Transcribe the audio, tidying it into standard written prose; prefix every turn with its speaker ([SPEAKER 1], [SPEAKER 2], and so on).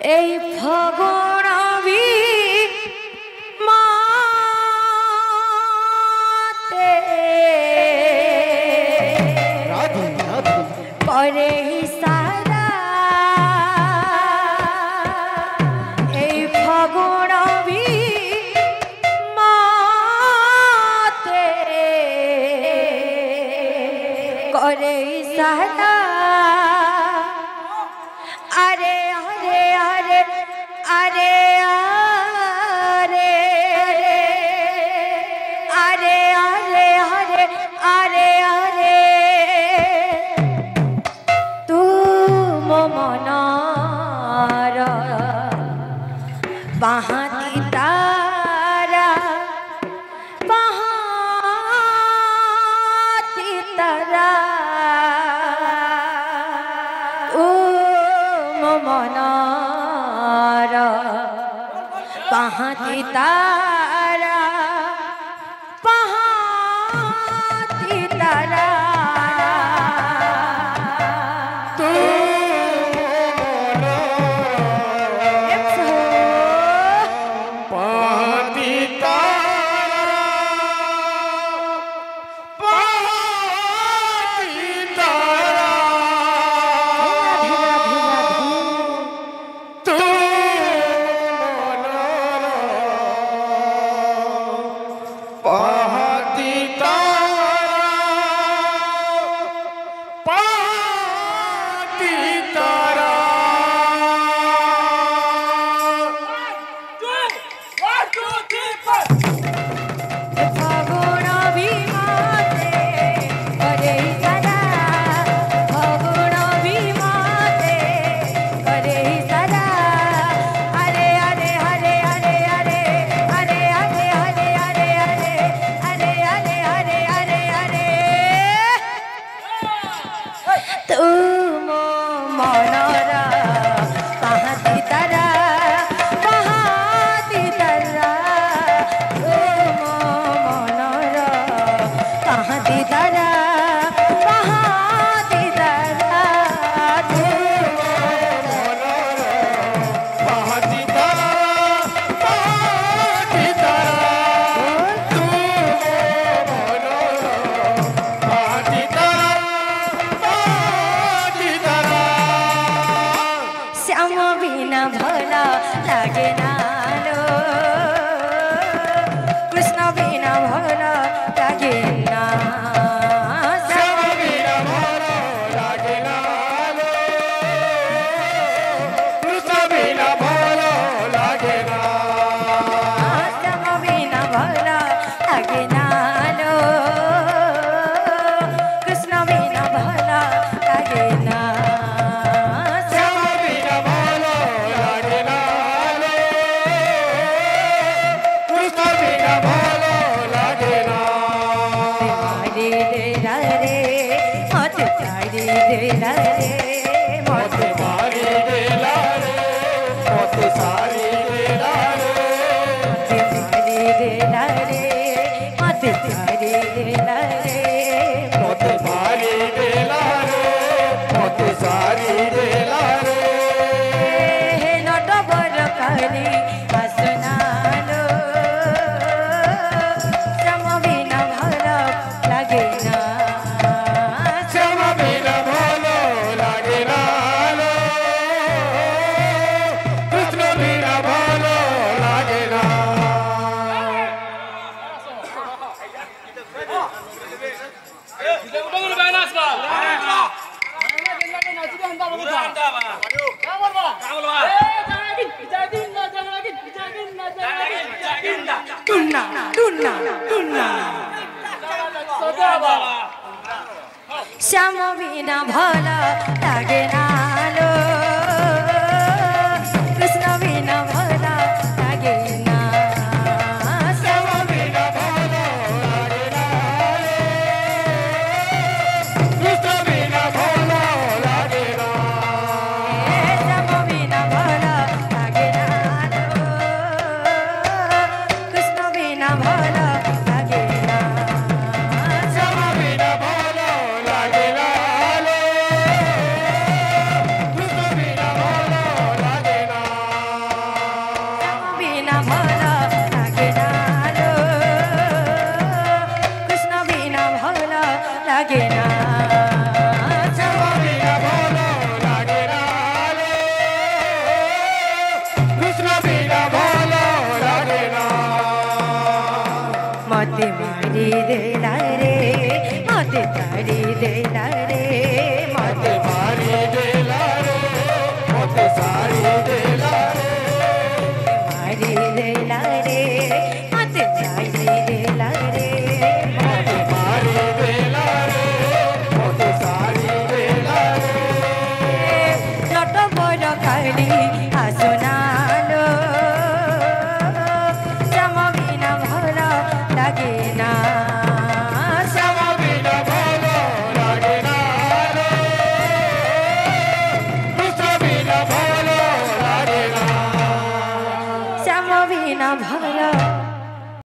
[SPEAKER 1] এই ফগুণবি মাতে করে সারা এই ফগুণবি মাতে করে সারা আরে আরে আরে আরে আরে আরে আরে আরে আরে তুম মনার বাহাতি তারা বাহাতি তারা মনার পাহাতি তারা পাহাতি তারা শ্যাম বিনা ভালো লাগে না লো কৃষ্ণ বিনা ভালো লাগে না শ্যাম বিনা ভালো লাগে না কৃষ্ণ বিনা ভালো লাগে না শ্যাম বিনা ভালো লাগে না কৃষ্ণ বিনা ভালো লাগে না শ্যাম বিনা ভালো লাগে না
[SPEAKER 2] सारी देला रे
[SPEAKER 1] मारी देला रे मत जाई देला रे
[SPEAKER 2] मते मारी देला रे मते सारी देला रे
[SPEAKER 1] যত বড় কালি আসনালো শ্যাম বিনা ভালো লাগে না
[SPEAKER 2] শ্যাম বিনা ভালো লাগে না রে কৃষ্ণ বিনা ভালো লাগে না
[SPEAKER 1] শ্যাম বিনা ভালো